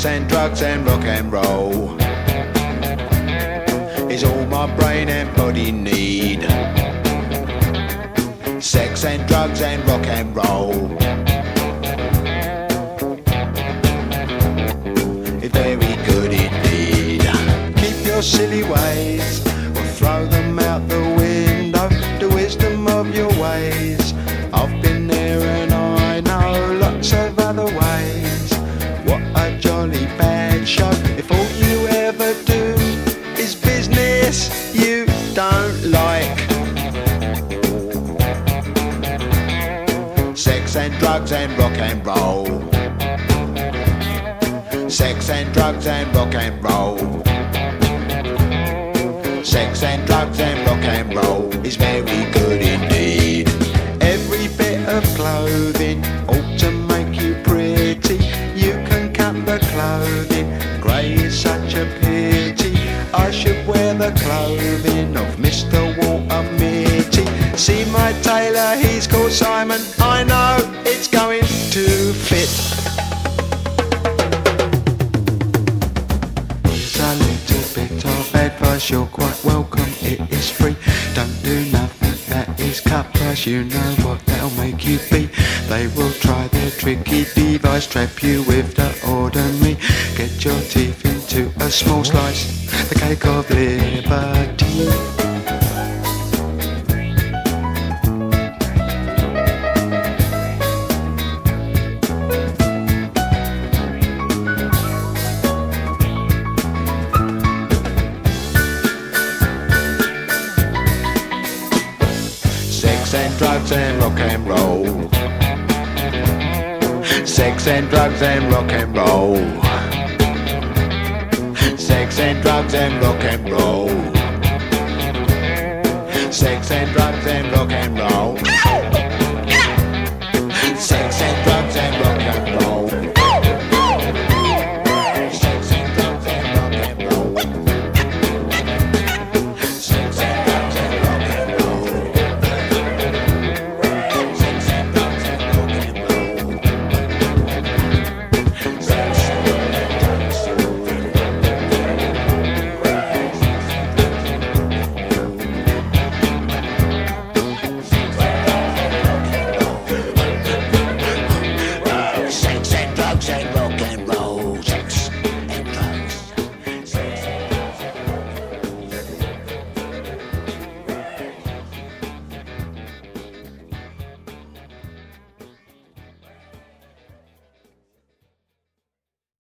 Sex and drugs and rock and roll is all my brain and body need. Sex and drugs and rock and roll is very good indeed. Keep your silly ways or throw them out the window. The wisdom of your ways, I've been there and I know lots of other ways. What a jolly bad show if all you ever do is business you don't like. Sex and drugs and rock and roll. Sex and drugs and rock and roll. Sex and drugs and rock and roll is very good indeed. Every bit of clothing ought to make you pretty. You can cut the clothing, grey is such a pity. I should wear the clothing of Mr. Walter Mitty. See my tailor, he's called Simon. I know it's going to fit. Here's a little bit of advice, you're quite welcome, it is free. Don't do nothing that is cut price, you know what that'll make you be. They will try their tricky device, trap you with the ordinary. Get your teeth into a small slice, the cake of liberty. Sex and drugs and rock and roll. Sex and drugs and rock and roll. Sex and drugs and rock and roll. Sex and drugs and rock and roll.